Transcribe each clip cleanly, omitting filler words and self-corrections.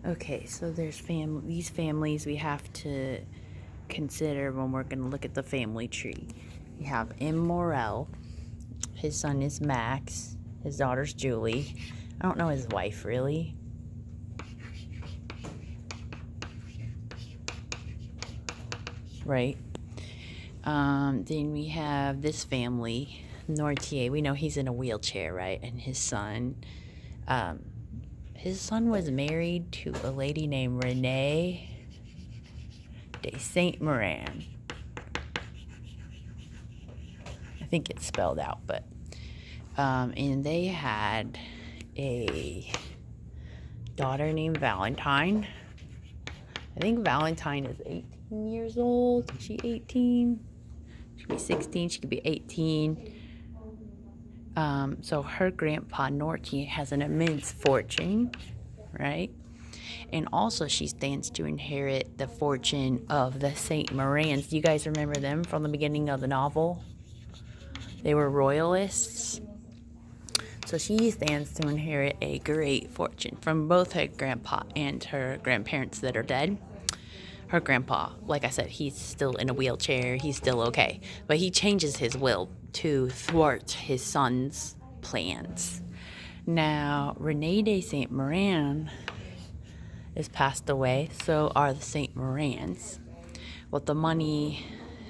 Okay, so there's these families we have to consider when we're going to look at the family tree. We have M. Morel. His son is Max. His daughter's Julie. I don't know his wife, really. Right. Then we have this family, Nortier. We know he's in a wheelchair, right? And um, his son was married to a lady named Renee de Saint Maran. I think it's spelled out, but and they had a daughter named Valentine. I think Valentine is 18 years old. Is she 18? She could be 16. She could be 18. So her grandpa Nortier has an immense fortune, right? And also she stands to inherit the fortune of the Saint Marans. Do you guys remember them from the beginning of the novel? They were royalists. So she stands to inherit a great fortune from both her grandpa and her grandparents that are dead. Her grandpa, like I said, he's still in a wheelchair. He's still okay. But he changes his will to thwart his son's plans. Now, Renee de Saint Maran is passed away. So are the Saint Marans. Well, the money,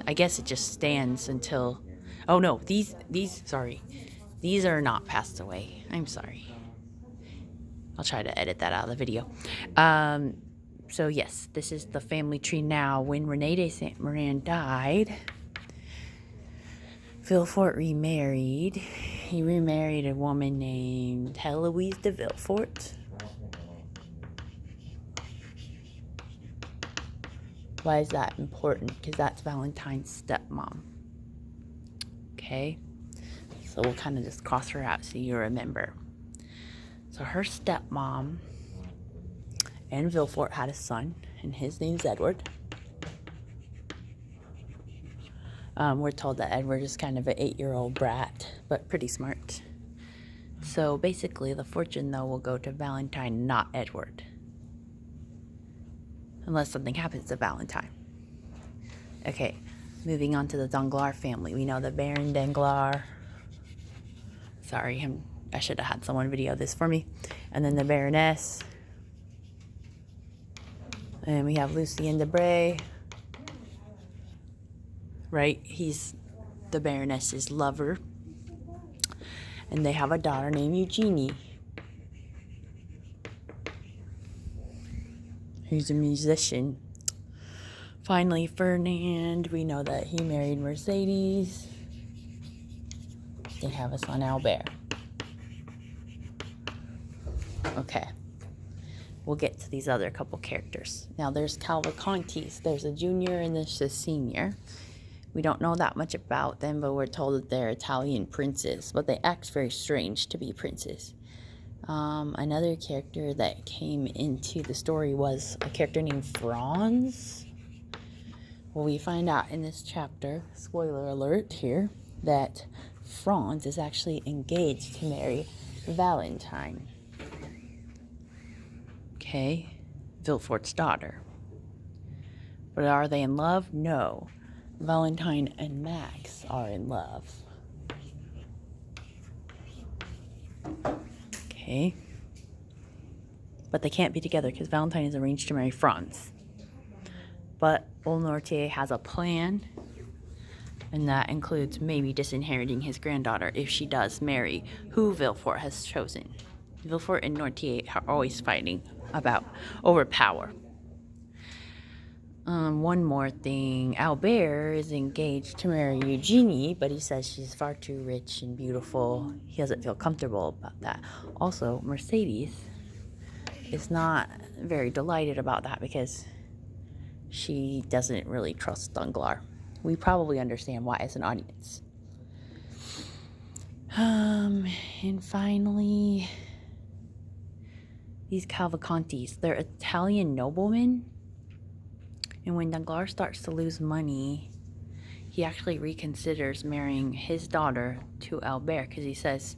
I guess it just stands until... Oh, no, these are not passed away. I'm sorry. I'll try to edit that out of the video. So yes, this is the family tree now. When Renee de Saint Maran died, Villefort remarried. He remarried a woman named Heloise de Villefort. Why is that important? Because that's Valentine's stepmom. Okay? So we'll kind of just cross her out so you remember. So her stepmom and Villefort had a son, and his name's Edward. We're told that Edward is kind of an 8-year-old brat, but pretty smart. So basically, the fortune, though, will go to Valentine, not Edward. Unless something happens to Valentine. Okay, moving on to the Danglars family. We know the Baron Danglars. Sorry, I should have had someone video this for me. And then the Baroness. And we have Lucien Debray. Right? He's the Baroness's lover. And they have a daughter named Eugenie, who's a musician. Finally, Ferdinand. We know that he married Mercedes. They have a son, Albert. Okay. We'll get to these other couple characters. Now, there's Cavalcantis. There's a junior and there's a senior. We don't know that much about them, but we're told that they're Italian princes. But they act very strange to be princes. Another character that came into the story was a character named Franz. Well, we find out in this chapter, spoiler alert here, that Franz is actually engaged to marry Valentine. Okay, Villefort's daughter. But are they in love? No. Valentine and Max are in love. Okay. But they can't be together because Valentine is arranged to marry Franz. But old Nortier has a plan, and that includes maybe disinheriting his granddaughter if she does marry who Villefort has chosen. Villefort and Nortier are always fighting over power. One more thing. Albert is engaged to marry Eugenie, but he says she's far too rich and beautiful. He doesn't feel comfortable about that. Also, Mercedes is not very delighted about that because she doesn't really trust Danglars. We probably understand why as an audience. And finally, these Cavalcantis, they're Italian noblemen. And when Danglars starts to lose money, he actually reconsiders marrying his daughter to Albert because he says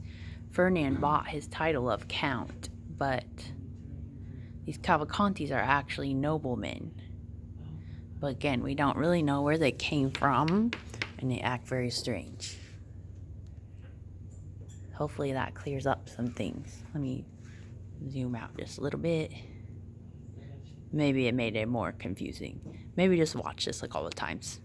Ferdinand bought his title of Count, but These Cavalcantis are actually noblemen. But again, we don't really know where they came from, and they act very strange. Hopefully that clears up some things. Let me zoom out just a little bit. Maybe it made it more confusing. Maybe just watch this like all the times.